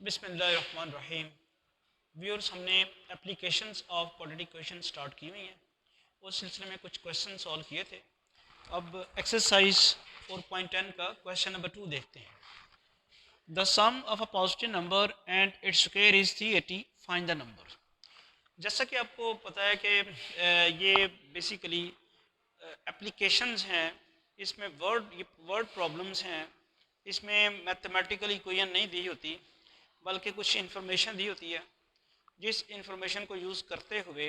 बिस्मिल्लाहिर्रहमानिर्रहीम। व्यूअर्स, हमने applications of quadratic question start की हुई हैं। उस सिलसिले में कुछ क्वेश्चन सॉल्व किए थे। अब एक्सरसाइज 4.10 का क्वेश्चन नंबर 2 देखते हैं। The sum of a positive number and its square is 380, find the number. जैसा कि आपको पता है कि ये बेसिकली एप्लीकेशंस हैं, इसमें वर्ड प्रॉब्लम्स हैं, इसमें मैथमेटिकल इक्वेशन नहीं दी होती बल्कि कुछ इन्फॉर्मेशन दी होती है, जिस इन्फॉर्मेशन को यूज़ करते हुए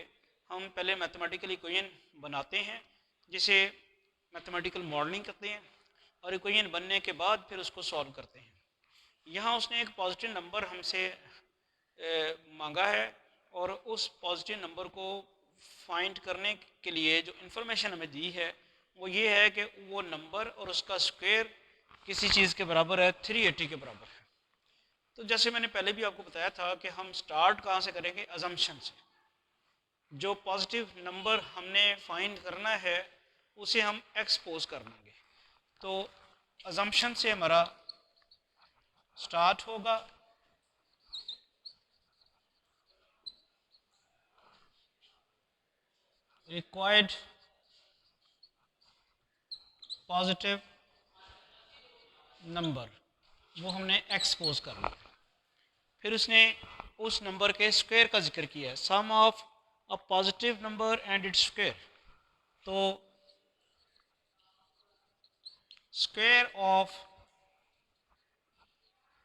हम पहले मैथमेटिकल इक्वेशन बनाते हैं, जिसे मैथमेटिकल मॉडलिंग कहते हैं, और इक्वेशन बनने के बाद फिर उसको सॉल्व करते हैं। यहाँ उसने एक पॉजिटिव नंबर हमसे मांगा है, और उस पॉजिटिव नंबर को फाइंड करने के लिए जो इन्फॉर्मेशन हमें दी है वो ये है कि वो नंबर और उसका स्क्वायर किसी चीज़ के बराबर है, 380 के बराबर है। तो जैसे मैंने पहले भी आपको बताया था कि हम स्टार्ट कहाँ से करेंगे, अजम्पशन से। जो पॉजिटिव नंबर हमने फाइंड करना है उसे हम एक्सपोज कर लेंगे। तो अजम्पशन से हमारा स्टार्ट होगा। रिक्वायर्ड पॉजिटिव नंबर, वो हमने एक्सपोज कर लिया। फिर उसने उस नंबर के स्क्वायर का जिक्र किया है, sum of a positive number and its square. तो स्क्वायर ऑफ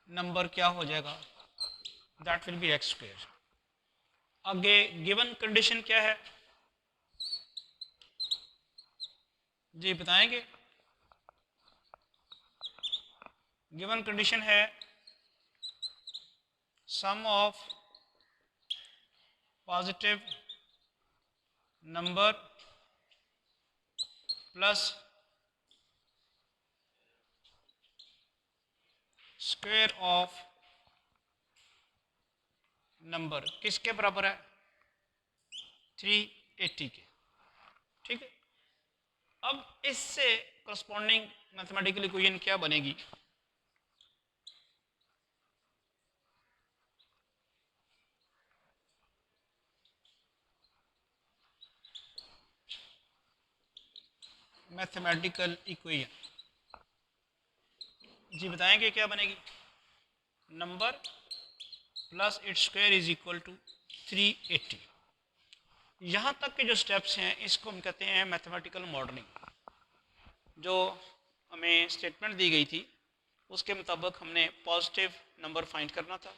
नंबर क्या हो जाएगा, that will be x square. आगे गिवन कंडीशन क्या है जी, बताएंगे। गिवन कंडीशन है sum of positive number plus square of number किसके बराबर है, 380 के। ठीक है। अब इससे करस्पॉन्डिंग मैथमेटिकल इक्वेशन क्या बनेगी, मैथमेटिकल इक्वेशन जी बताएंगे क्या बनेगी। Number plus its square is equal to 380। यहाँ तक के जो स्टेप्स हैं इसको हम कहते हैं मैथमेटिकल मॉडलिंग। जो हमें स्टेटमेंट दी गई थी उसके मुताबिक हमने पॉजिटिव नंबर फाइंड करना था।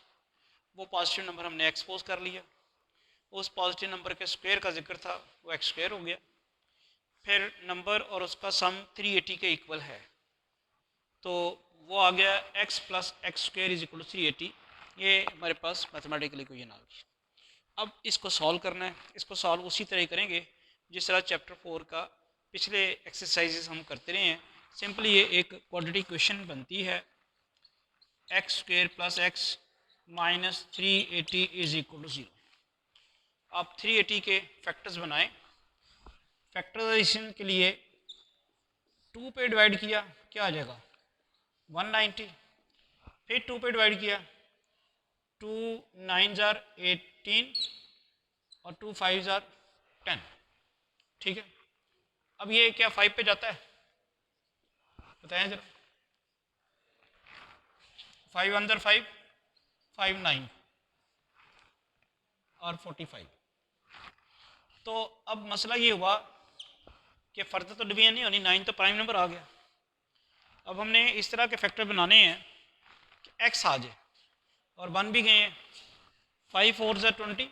वो पॉजिटिव नंबर हमने एक्सपोज कर लिया। उस पॉजिटिव नंबर के स्क्वायर का जिक्र था, वो एक्स स्क्वायर हो गया। फिर नंबर और उसका सम 380 के इक्वल है, तो वो आ गया x plus x square is equal to 380। ये हमारे पास मैथमेटिकल इक्वेशन आ गई। अब इसको सॉल्व करना है। इसको सॉल्व उसी तरह करेंगे जिस तरह चैप्टर 4 का पिछले एक्सरसाइजेस हम करते रहे हैं। सिंपली ये एक क्वाड्रेटिक इक्वेशन बनती है, x square plus x minus 380 is equal to 0। आप 380 के फैक्टर्स बनाएं। फैक्टराइजेशन के लिए 2 पे डिवाइड किया, क्या आ जाएगा 190। फिर 2 पे डिवाइड किया, 2 9 जार 18 और 2 5 जार 10। ठीक है। अब ये क्या 5 पे जाता है, बताएं जरा। 5 अंदर 5, 5 9 और 45। तो अब मसला ये हुआ कि फर्द तो डिवीजन नहीं होनी, 9 तो प्राइम नंबर आ गया। अब हमने इस तरह के फैक्टर बनाने हैं कि एक्स आ जाए, और बन भी गए हैं। 5 4 जार 20,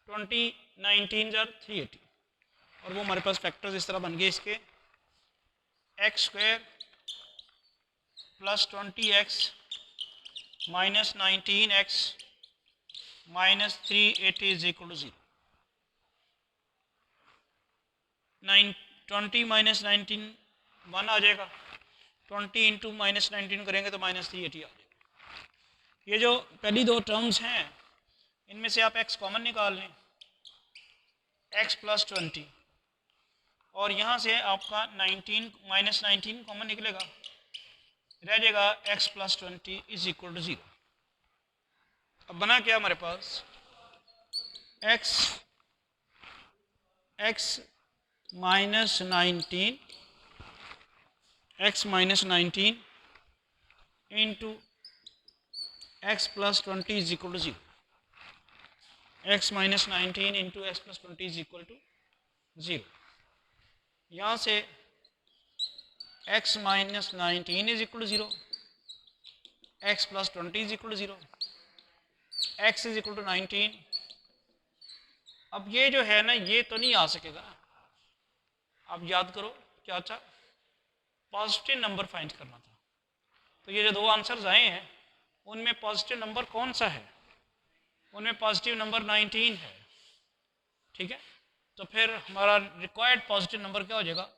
20 19 जार 380। और वो हमारे पास फैक्टर्स इस तरह बन गए इसके, x square plus 20x minus 19x minus 380 is equal to 0। 20 minus 19 1 आ जाएगा। 20 इंटू माइनस 19 करेंगे तो माइनस 380 आ जाएगा। ये जो पहली दो टर्म्स हैं इनमें से आप x कॉमन निकाल लें, x प्लस 20, और यहाँ से आपका 19 माइनस 19 कॉमन निकलेगा, रह जाएगा x plus 20 is equal to 0। अब बना क्या हमारे पास x minus 19 into x plus 20 is equal to 0। x minus 19 into x plus 20 is equal to 0। यहाँ से x minus 19 is equal to 0, x plus 20 is equal to 0, x is equal to 19। अब ये जो है ना ये तो नहीं आ सकेगा ना। आप याद करो क्या था, पॉजिटिव नंबर फाइंड करना था। तो ये जो दो आंसर्स आए हैं उनमें पॉजिटिव नंबर कौन सा है, उनमें पॉजिटिव नंबर 19 है। ठीक है, तो फिर हमारा रिक्वायर्ड पॉजिटिव नंबर क्या हो जाएगा,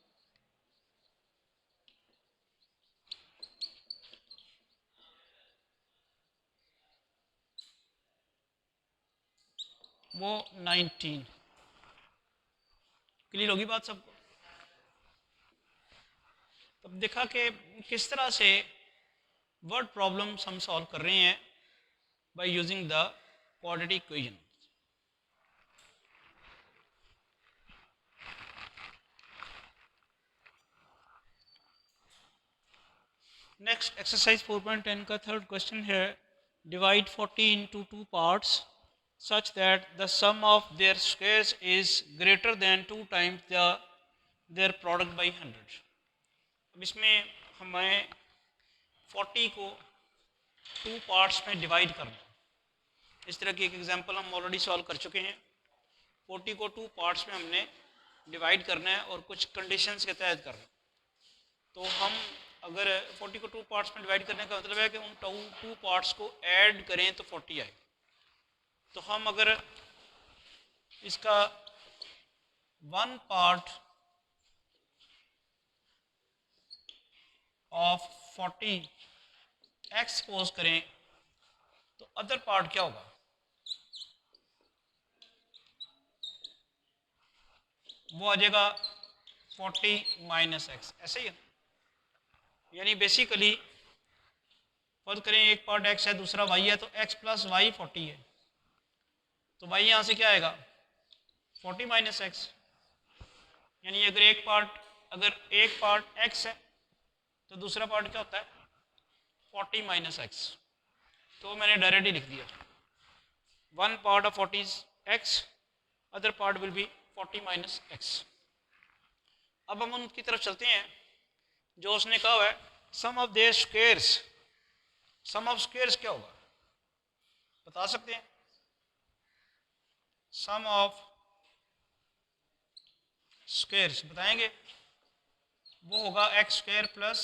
वो 19। क्लियर होगी बात सबको। तब देखा कि किस तरह से वर्ड प्रॉब्लम्स हम सॉल्व कर रहे हैं by using the quadratic equation. Next exercise 4.10 का थर्ड क्वेश्चन है, divide 40 into 2 parts such that the sum of their squares is greater than 2 times their product by 100। अब इसमें हमें 40 को 2 पार्ट्स में डिवाइड करना है। इस तरह की एक एग्जांपल हम ऑलरेडी सॉल्व कर चुके हैं। 40 को 2 पार्ट्स में हमने डिवाइड करना है और कुछ कंडीशंस के तहत करना है। तो हम अगर 40 को 2 पार्ट्स में डिवाइड करने का मतलब है कि उन 2 पार्ट्स को ऐड करें तो 40 आए। तो हम अगर इसका 1 पार्ट ऑफ 40 एक्स सपोज करें तो अदर पार्ट क्या होगा, वो आ जाएगा 40 माइनस एक्स। ऐसे ही है, यानी बेसिकली फर्ज करें एक पार्ट x है दूसरा y है, तो x प्लस वाई 40 है, तो y यहाँ से क्या आएगा 40 माइनस एक्स। यानी अगर एक पार्ट x है तो दूसरा पार्ट क्या होता है 40 माइनस एक्स। तो मैंने डायरेक्टली लिख दिया 1 part of 40 is x, other part will be 40 minus x. अब हम उनकी तरफ चलते हैं जो उसने कहा हुआ है sum of their squares. Sum of squares क्या होगा बता सकते हैं, सम ऑफ स्क्वायर्स बताएंगे, वो होगा x square plus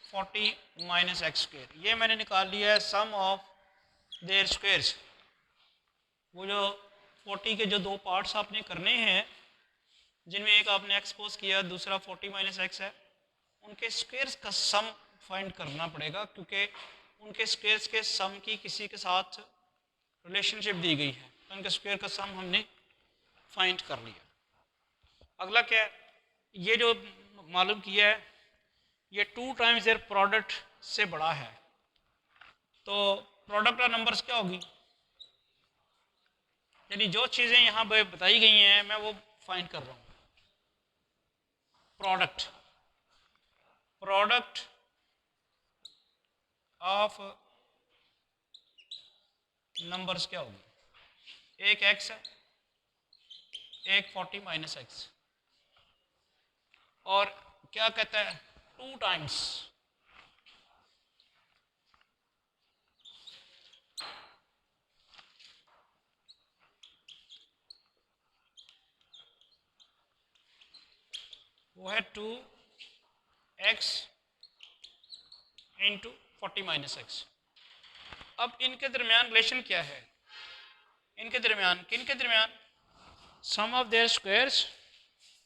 40 minus x square. ये मैंने निकाल लिया है सम ऑफ देयर स्क्वायर्स। वो जो 40 के जो दो पार्ट्स आपने करने हैं जिनमें एक आपने एक्स पोज किया दूसरा 40 माइनस एक्स है, उनके स्क्वायर्स का सम फाइंड करना पड़ेगा क्योंकि उनके स्क्वायर्स के सम की किसी के साथ रिलेशनशिप दी गई है, तो उनके स्क्वायर का सम हमने फाइंड कर लिया। अगला क्या है, ये जो मालूम किया है ये 2 टाइम्स देयर प्रोडक्ट से बड़ा है, तो प्रोडक्ट और नंबर्स क्या होगी, यानी जो चीज़ें यहाँ बताई गई हैं मैं वो फाइंड कर रहा हूँ। प्रोडक्ट ऑफ नंबर्स क्या होगी, एक x है एक 40 माइनस एक्स, और क्या कहता है 2 टाइम्स वो है 2x इंटू 40 माइनस एक्स। अब इनके दरमियान रिलेशन क्या है, इनके दरमियान किनके दरमियान सम ऑफ देयर स्क्वायर्स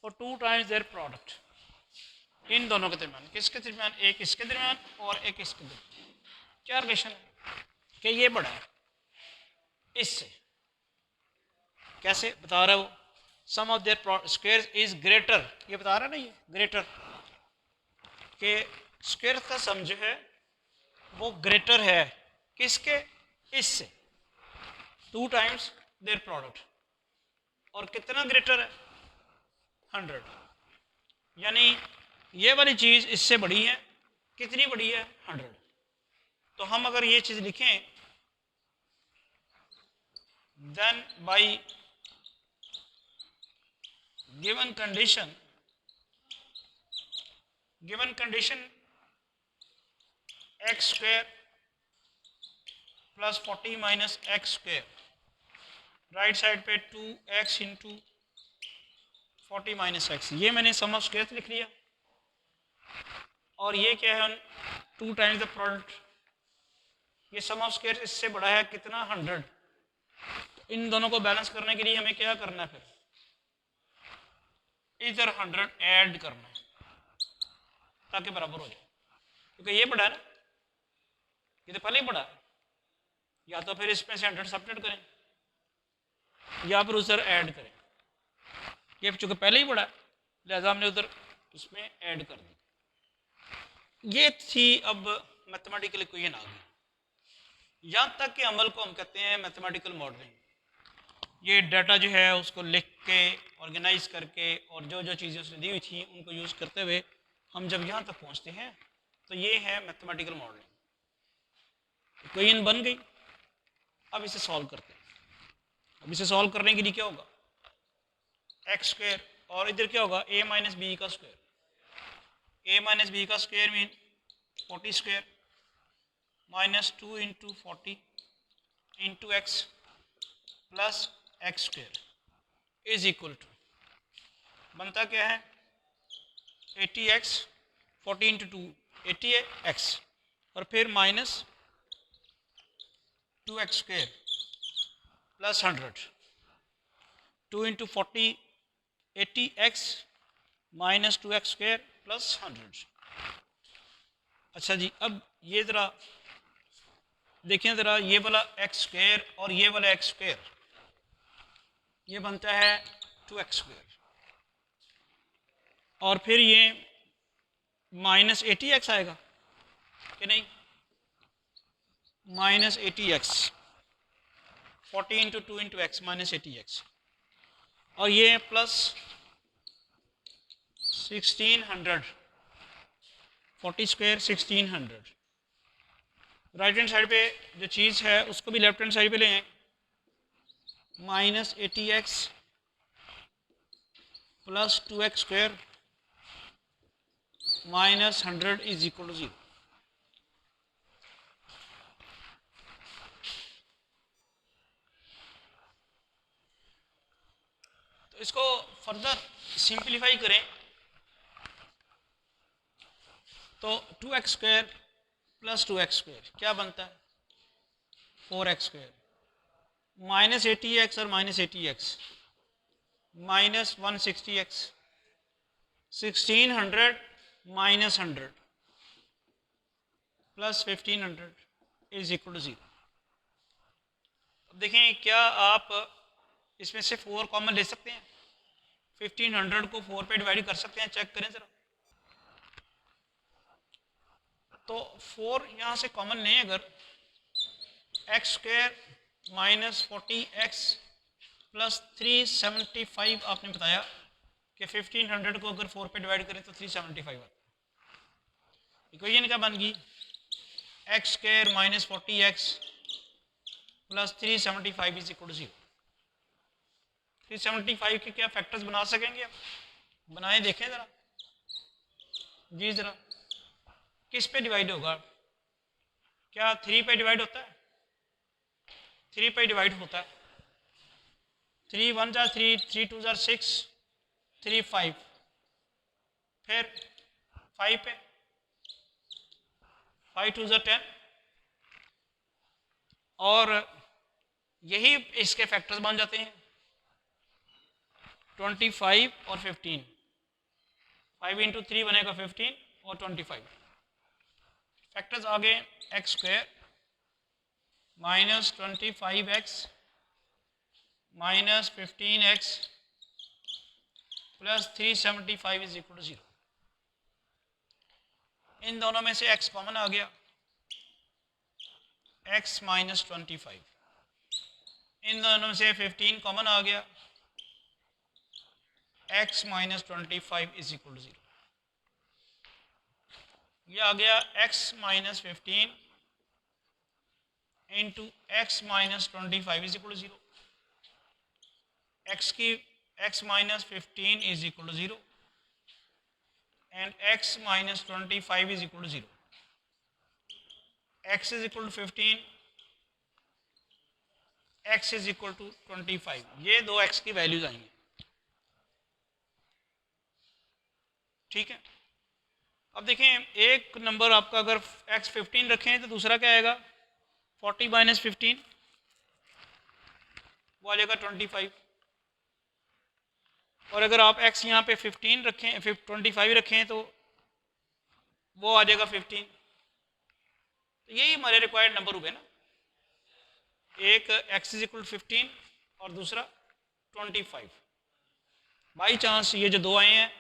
और 2 टाइम्स देयर प्रोडक्ट, इन दोनों के दरमियान। किसके दरमियान, एक इसके दरमियान और एक इसके दरमियान। क्या रिलेशन है कि ये बड़ा है इससे, कैसे बता रहा है वो, sum of their squares is greater, ये बता रहा है ना ये ग्रेटर के स्क्वायर का सम जो है वो ग्रेटर है किसके, इससे 2 टाइम्स देयर प्रोडक्ट, और कितना ग्रेटर है 100, यानी ये वाली चीज़ इससे बड़ी है, कितनी बड़ी है 100। तो हम अगर ये चीज़ लिखें, then by given condition x square plus 40 minus x square, right side पे 2x इंटू 40 माइनस एक्स, ये मैंने सम ऑफ स्क्वायर्स लिख लिया। और ये क्या है 2 टाइम्स द प्रोडक्ट, ये सम ऑफ स्क्वायर्स इससे बड़ा है कितना 100। तो इन दोनों को बैलेंस करने के लिए हमें क्या करना है, फिर इधर 100 ऐड करना है ताकि बराबर हो जाए, क्योंकि ये बड़ा है ना, ये तो पहले ही बड़ा है। या तो फिर इसमें से 100 सब्ट्रैक्ट करें या फिर उधर ऐड करें, ये चूंकि पहले ही बड़ा है लिहाजा हमने उधर उसमें ऐड कर दी। ये थी अब मैथमेटिकल इक्वेशन आ गई। यहाँ तक के अमल को हम कहते हैं मैथमेटिकल मॉडलिंग। ये डाटा जो है उसको लिख के ऑर्गेनाइज करके और जो जो चीज़ें उसने दी हुई थी उनको यूज़ करते हुए हम जब यहाँ तक पहुँचते हैं तो ये है मैथमेटिकल मॉडलिंग। इक्वेशन बन गई, अब इसे सॉल्व करते हैं। अब इसे सॉल्व करने के लिए क्या होगा, एक्स स्क्वायर और इधर क्या होगा a माइनस बी का स्क्वायर, a माइनस बी का square mean 40 square minus 2 into 40 into x plus x square is equal to, बनता क्या है 80x, 40 इंटू 2 80 है x, और फिर minus 2x square plus 100, 2 into 40 80x minus 2x square plus 100। अच्छा जी, अब ये ज़रा देखें ज़रा, ये वाला एक्स स्क्वायर और ये वाला एक्स स्क्वायर, ये बनता है 2x स्क्वायर, और फिर ये माइनस 80x आएगा कि नहीं, minus 80x 40 into 2 into x minus 80x, और ये plus 1600 40 square 1600। Right hand side पे जो चीज़ है उसको भी लेफ्ट हैंड साइड पे ले आए, minus 80x plus 2x square minus 100 is equal to 0। तो इसको फर्दर सिंप्लीफाई करें तो 2x square plus 2x square क्या बनता है 4x स्क्वायर, माइनस 80x और minus 80x minus 160x, 1600 minus 100 plus 1500 is equal to 0। देखें क्या आप इसमें से 4 कॉमन ले सकते हैं, 1500 को 4 पे डिवाइड कर सकते हैं, चेक करें ज़रा। तो 4 यहाँ से कॉमन लें अगर, x square minus 40x plus 375 आपने बताया कि 1500 को अगर 4 पे डिवाइड करें तो 375 आता है। इक्वेशन क्या बन गई, x square minus 40x plus 375 is equal to 0। 375 के क्या फैक्टर्स बना सकेंगे आप, बनाए देखें ज़रा जी, ज़रा किस पे डिवाइड होगा, क्या 3 पे डिवाइड होता है, 3 पे डिवाइड होता है, 3 1 जा 3, 3 2 जा 6, 3 5, फिर 5 पे 5 2 जा 10, और यही इसके फैक्टर्स बन जाते हैं 25 और 15, 5 इंटू 3 बनेगा 15 और 25। फैक्टर्स आ गए x square minus 25x minus 15x plus 375 is equal to 0। इन दोनों में से x कॉमन आ गया, x माइनस 25, इन दोनों में से 15 कॉमन आ गया, x minus 25 is equal to 0। ये आ गया x minus 15 into x minus 25 is equal to 0। x minus 15 is equal to 0 and x minus 25 is equal to 0. X is equal to 15, x is equal to 25, ये दो x की values आएंगी। ठीक है, अब देखें एक नंबर आपका अगर x 15 रखें तो दूसरा क्या आएगा 40 माइनस 15, वो आ जाएगा 25। और अगर आप x यहाँ पे 15 रखें 25 रखें तो वो आ जाएगा 15। तो यही हमारे रिक्वायर्ड नंबर हुए ना, एक x इज इक्वल 15 और दूसरा 25। बाई चांस ये जो दो आए हैं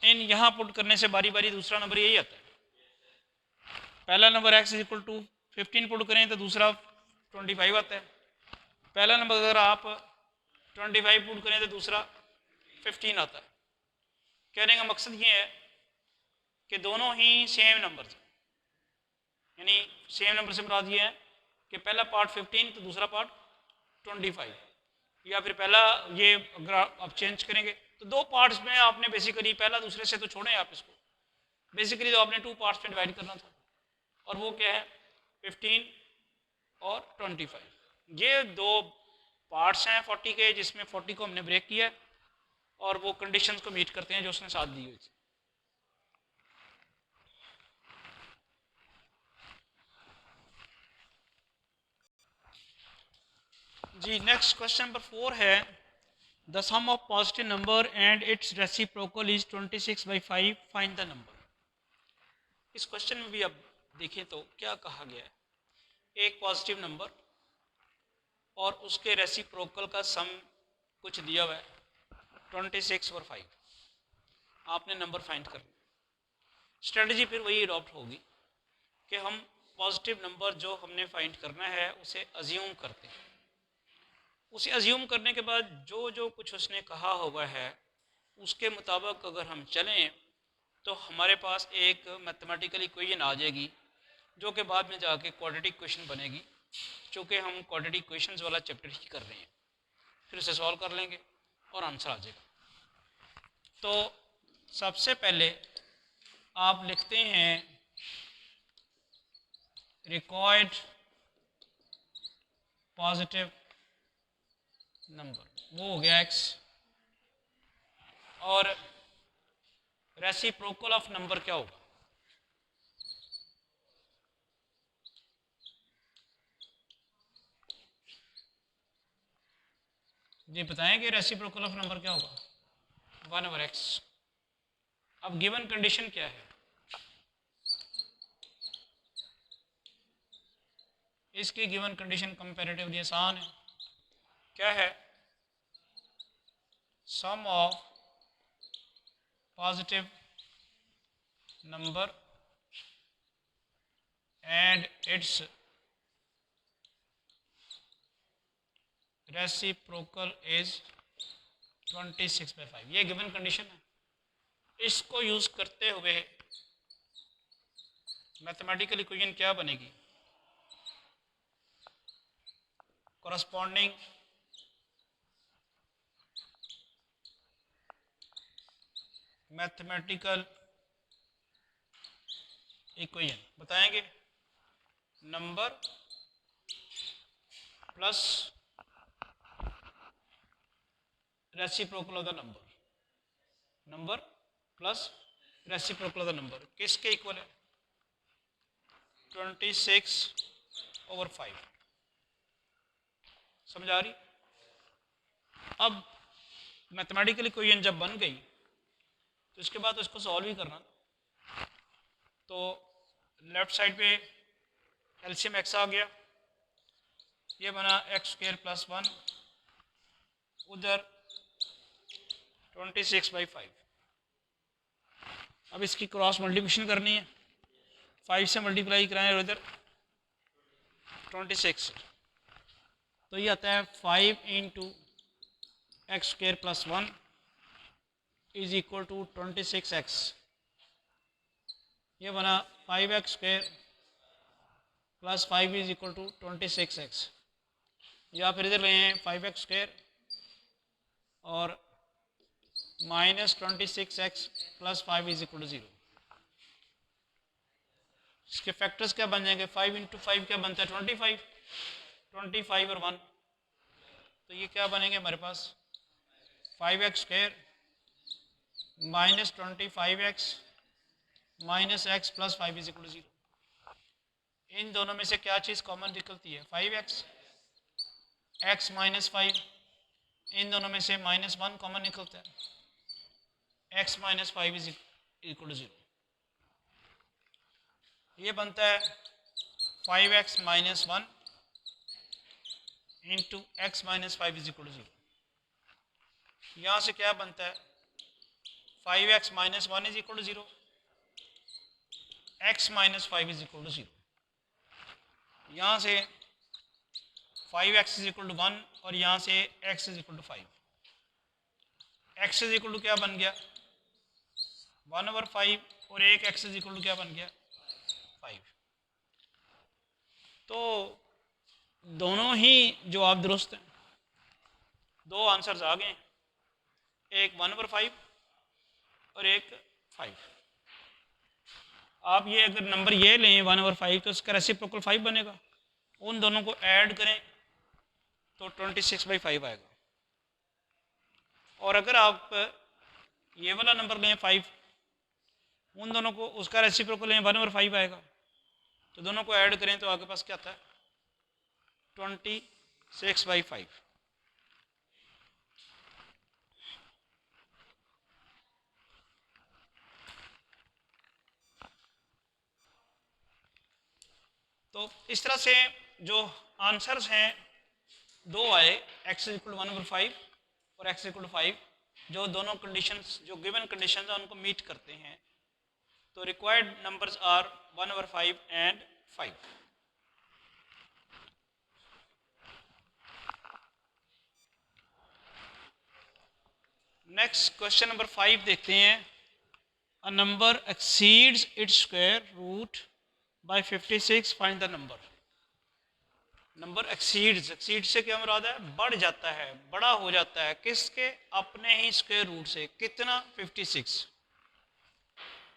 इन यहाँ पुट करने से बारी बारी दूसरा नंबर यही आता है। पहला number x is equal to 15 put करें तो दूसरा 25 आता है। पहला नंबर अगर आप 25 पुट करें तो दूसरा 15 आता है। कहने का मकसद ये है कि दोनों ही सेम नंबर हैं, यानी सेम नंबर से मुराद ये है कि पहला पार्ट 15 तो दूसरा पार्ट 25, या फिर पहला ये अगर आप चेंज करेंगे तो दो पार्ट्स में आपने बेसिकली पहला दूसरे से तो छोड़ें आप इसको, बेसिकली तो आपने 2 पार्ट्स में डिवाइड करना था और वो क्या है 15 और 25। ये दो पार्ट्स हैं 40 के जिसमें 40 को हमने ब्रेक किया और वो कंडीशंस को मीट करते हैं जो उसने साथ दी हुई थी। जी नेक्स्ट क्वेश्चन नंबर 4 है the sum of positive number and its reciprocal is 26/5, find the number. इस क्वेश्चन में भी अब देखें तो क्या कहा गया है, एक पॉजिटिव नंबर और उसके रेसिप्रोकल का सम कुछ दिया हुआ है 26 और 5, आपने नंबर फाइंड करना। स्ट्रेटजी फिर वही अडॉप्ट होगी कि हम पॉजिटिव नंबर जो हमने फाइंड करना है उसे अज्यूम करते हैं। उसे अज्यूम करने के बाद जो जो कुछ उसने कहा हुआ है उसके मुताबिक अगर हम चलें तो हमारे पास एक मैथमेटिकल इक्वेशन आ जाएगी जो कि बाद में जाके क्वाड्रेटिक इक्वेशन बनेगी। चूँकि हम क्वाड्रेटिक इक्वेशंस वाला चैप्टर ही कर रहे हैं, फिर उसे सॉल्व कर लेंगे और आंसर आ जाएगा। तो सबसे पहले आप लिखते हैं रिक्वायर्ड पॉजिटिव नंबर, वो हो गया x, और रेसिप्रोकल ऑफ नंबर क्या होगा, जी बताएं कि रेसिप्रोकल ऑफ नंबर क्या होगा 1/x। अब गिवन कंडीशन क्या है, इसकी गिवन कंडीशन कंपैरेटिवली आसान है। क्या है, sum of positive number and its reciprocal is 26/5, ये गिवन कंडीशन है। इसको यूज करते हुए मैथमेटिकल इक्वेशन क्या बनेगी, corresponding मैथमेटिकल इक्वेशन बताएंगे, number plus reciprocal of the number, number plus reciprocal of the number किसके इक्वल है 26/5। समझ आ रही। अब मैथमेटिकल इक्वेशन जब बन गई तो इसके बाद उसको सॉल्व ही करना। तो लेफ्ट साइड पे एलसीएम एक्स आ गया, ये बना x² + 1, उधर 26/5। अब इसकी क्रॉस मल्टीप्लिकेशन करनी है, 5 से मल्टीप्लाई कराएं और इधर 26, तो ये आता है 5 into x square plus 1 is equal to 26x। ये बना 5x square plus 5 is equal to 26x, या फिर इधर ले हैं 5x स्क्र और minus 26x plus 5 is equal to 0। इसके फैक्टर्स क्या बन जाएंगे? 5 इंटू 5 क्या बनता है? 25, 25 और 1, तो ये क्या बनेंगे हमारे पास? 5x square minus 25x minus x plus 5 is equal to 0। इन दोनों में से क्या चीज़ कॉमन निकलती है? 5x, x माइनस 5, इन दोनों में से माइनस 1 कॉमन निकलता है, x minus 5 is equal to 0। ये बनता है 5x minus 1 into x minus 5 is equal to 0। यहाँ से क्या बनता है? 5x minus 1 is equal to 0, x minus 5 is equal to 0। यहाँ से 5x इज इक्वल टू 1 और यहाँ से x is equal to 5। x is equal to क्या बन गया? 1/5 और एक x इज इक्वल टू क्या बन गया? 5। तो दोनों ही जवाब दुरुस्त हैं, दो आंसर्स आ गए, एक 1/5 और एक 5। आप ये अगर नंबर ये लें 1/5 तो इसका रेसिप्रोकल 5 बनेगा, उन दोनों को ऐड करें तो 26/5 आएगा। और अगर आप ये वाला नंबर लें 5, उन दोनों को उसका रेसिप्रोकल लें 1/5 आएगा, तो दोनों को ऐड करें तो आपके पास क्या आता है? 26/5। तो इस तरह से जो आंसर्स हैं दो आए, x इक्वल 1/5 और x इक्वल 5, जो दोनों कंडीशंस, जो गिवन कंडीशंस हैं उनको मीट करते हैं। तो required numbers are 1/5 and 5। Next question number 5 देखते हैं। A number exceeds its square root by 56, find the number. Number exceeds, exceed से क्या मुराद है? बढ़ जाता है, बड़ा हो जाता है, किसके? अपने ही स्क्वायर रूट से। कितना? 56।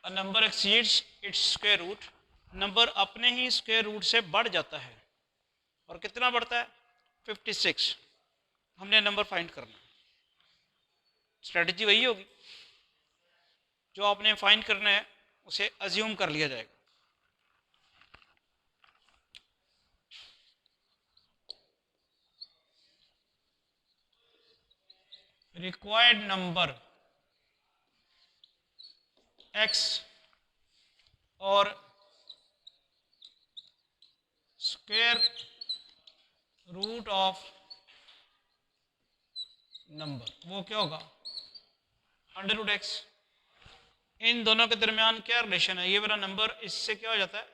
A number exceeds its square root, number अपने ही स्क्वायर रूट से बढ़ जाता है, और कितना बढ़ता है? 56। हमने नंबर फाइंड करना, स्ट्रेटजी वही होगी, जो आपने फाइंड करना है उसे अज्यूम कर लिया जाएगा। रिक्वायर्ड नंबर x और स्क्वायर रूट ऑफ नंबर, वो क्या होगा? √x। इन दोनों के दरमियान क्या रिलेशन है? ये वाला नंबर इससे क्या हो जाता है?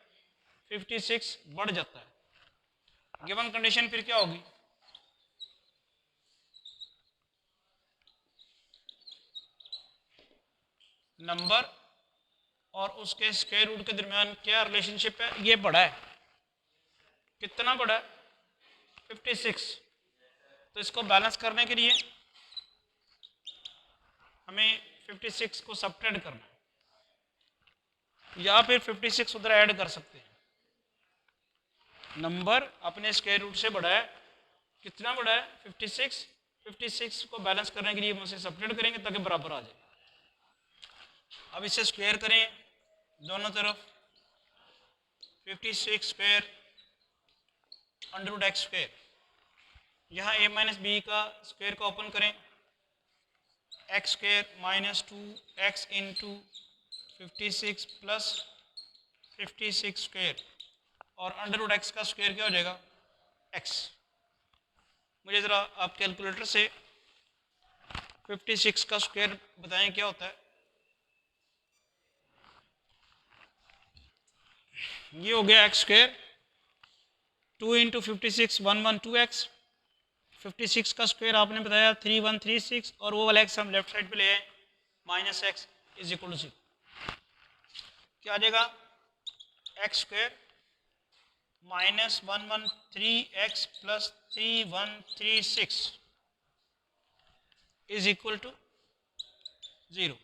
56 बढ़ जाता है। गिवन कंडीशन फिर क्या होगी? नंबर और उसके स्क्वायर रूट के दरमियान क्या रिलेशनशिप है? ये बड़ा है, कितना बड़ा है? 56। तो इसको बैलेंस करने के लिए हमें 56 को सब्ट्रैक्ट करना है, या फिर 56 उधर ऐड कर सकते हैं। नंबर अपने स्क्वायर रूट से बड़ा है, कितना बड़ा है? 56। 56 को बैलेंस करने के लिए हम उसे सब्ट्रैक्ट करेंगे ताकि बराबर आ जाए। अब इसे स्क्वायर करें दोनों तरफ, 56 स्क्वायर √x स्क्वायर। यहाँ a माइनस बी का स्क्वायर को ओपन करें, x square minus 2x into 56 plus 56 square, और √x का स्क्वायर क्या हो जाएगा? x। मुझे ज़रा आप कैलकुलेटर से 56 का स्क्वायर बताएं क्या होता है? ये हो गया x स्क्वायर 2 इंटू 56 112x, 56 का स्क्वायर आपने बताया 3136 और वो वाला एक्स हम लेफ्ट साइड पे ले आए minus x is equal to 0। क्या आ जाएगा x square minus 113x plus 3136 is equal to 0।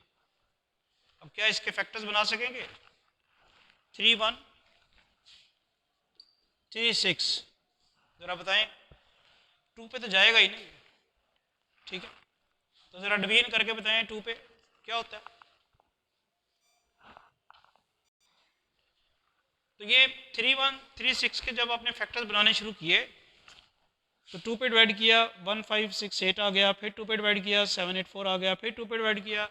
अब क्या इसके फैक्टर्स बना सकेंगे 3136, ज़रा बताएं 2 पे तो जाएगा ही नहीं, ठीक है, तो ज़रा डिवीजन करके बताएं 2 पे क्या होता है। तो ये 3136 के जब आपने फैक्टर्स बनाने शुरू किए तो 2 पे डिवाइड किया 1568 आ गया, फिर 2 पे डिवाइड किया 784 आ गया, फिर 2 पे डिवाइड किया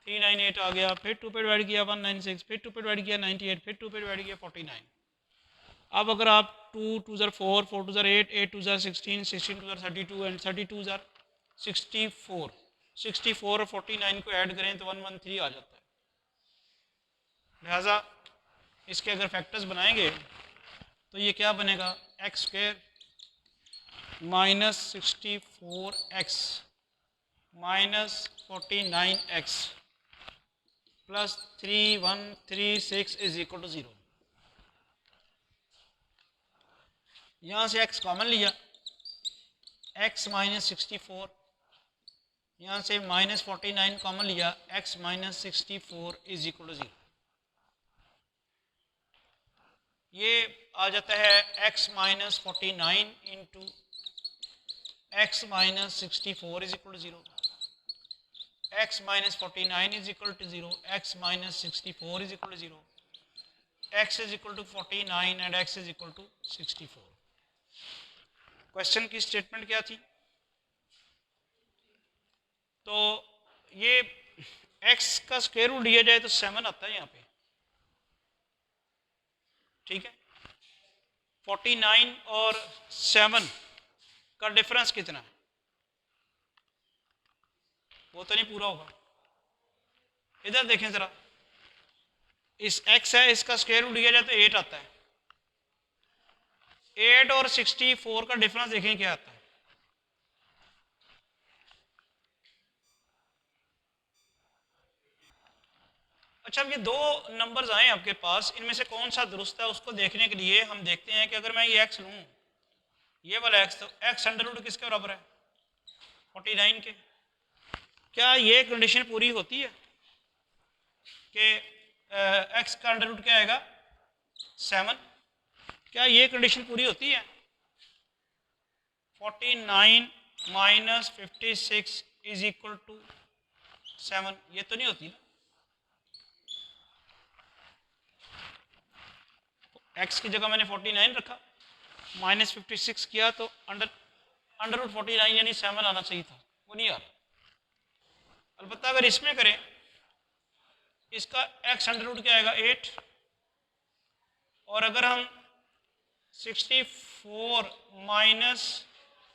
398 आ गया, फिर 2 पे डिवाइड किया 196, फिर 2 पे डिवाइड किया 98, फिर 2 पे डिवाइड किया 49। अब अगर आप 2 2 ज़र 4 4 2 ज़र 8 8 2 ज़र 16 16 2 ज़र 32 एंड 32 ज़र 64 64 और 49 को ऐड करें तो 113 आ जाता है। लिहाजा इसके अगर फैक्टर्स बनाएंगे तो ये क्या बनेगा x square minus 64x minus 49x plus 3136 is equal to 0। यहाँ से x कॉमन लिया, x माइनस 64, यहाँ से माइनस 49 कॉमन लिया, x minus 64 is equal to 0। ये आ जाता है x minus 49 into x minus 64 is equal to 0, x minus 49 is equal to 0, x minus 64 is equal to 0, x is equal to 49 and x is equal to 64। Question की statement क्या थी? तो ये x का स्क्वायर रूट लिया जाए तो 7 आता है यहाँ पे, ठीक है। 49 और 7 का डिफरेंस कितना है वो तो नहीं पूरा होगा। इधर देखें जरा, इस x है इसका स्क्वायर रूट लिया जाए तो 8 आता है, 8 और 64 का डिफरेंस देखें क्या आता है। अच्छा, अब ये दो नंबर्स आए आपके पास, इनमें से कौन सा दुरुस्त है उसको देखने के लिए हम देखते हैं कि अगर मैं ये x लूँ, ये वाला x, तो x अंडर रूट किसके बराबर है 49 के। क्या ये कंडीशन पूरी होती है कि x का अंडर रूट क्या आएगा 7? क्या ये कंडीशन पूरी होती है? 49 माइनस 56 इज इक्वल टू 7, ये तो नहीं होती ना। x की जगह मैंने 49 रखा, माइनस 56 किया तो अंडर रूट 49 यानी 7 आना चाहिए था, वो नहीं आ रहा। अलबत्ता अगर इसमें करें, इसका x अंडर रूट क्या आएगा 8, और अगर हम 64 माइनस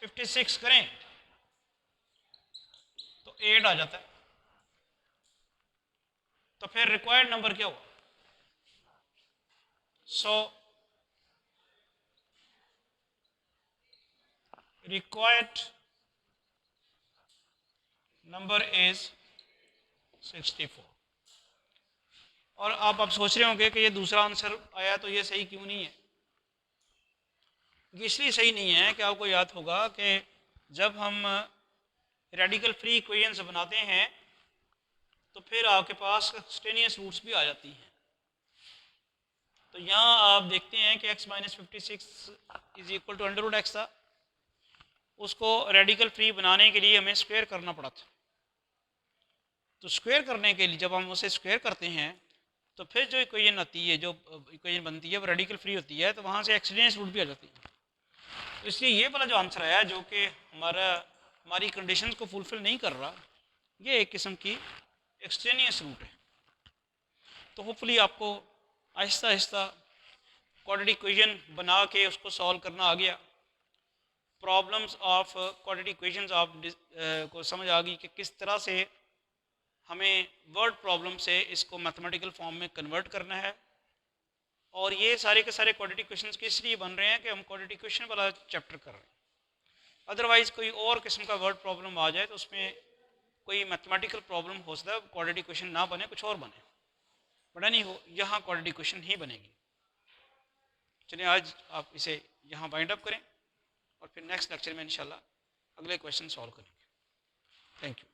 56 करें तो 8 आ जाता है। तो फिर रिक्वायर्ड नंबर क्या हुआ? So required number is 64। और आप सोच रहे होंगे कि ये दूसरा आंसर आया तो ये सही क्यों नहीं है? इसलिए सही नहीं है कि आपको याद होगा कि जब हम रेडिकल फ्री इक्वेशंस बनाते हैं तो फिर आपके पास एक्सटेनियस रूट्स भी आ जाती हैं। तो यहाँ आप देखते हैं कि x minus 56 is equal to under root x था, उसको रेडिकल फ्री बनाने के लिए हमें स्क्वायर करना पड़ा था। तो स्क्वायर करने के लिए जब हम उसे स्क्वायर करते हैं तो फिर जो इक्वेशन आती है, जो इक्वेशन बनती है वो रेडिकल फ्री होती है, तो वहाँ से एक्सटेनियस रूट भी आ जाती है। तो इसलिए ये वाला जो आंसर आया जो कि हमारी कंडीशंस को फुलफिल नहीं कर रहा, ये एक किस्म की एक्सटेनियस रूट है। तो होपफुली आपको आहिस्ता आहिस्ता क्वाड्रेटिक इक्वेशन बना के उसको सॉल्व करना आ गया, प्रॉब्लम्स ऑफ क्वाड्रेटिक इक्वेशंस आप को समझ आ गई कि किस तरह से हमें वर्ड प्रॉब्लम से इसको मैथमेटिकल फॉर्म में कन्वर्ट करना है। और ये सारे के सारे क्वाड्रेटिक क्वेश्चंस किस लिए बन रहे हैं कि हम क्वाड्रेटिक क्वेश्चन वाला चैप्टर कर रहे हैं। अदरवाइज कोई और किस्म का वर्ड प्रॉब्लम आ जाए तो उसमें कोई मैथमेटिकल प्रॉब्लम हो सकता है, क्वाड्रेटिक क्वेश्चन ना बने, कुछ और बने, बड़ा नहीं हो, यहाँ क्वाड्रेटिक क्वेश्चन ही बनेगी। चलिए आज आप इसे यहाँ बाइंड अप करें और फिर नेक्स्ट लेक्चर में इंशाल्लाह अगले क्वेश्चन सॉल्व करेंगे। Thank you.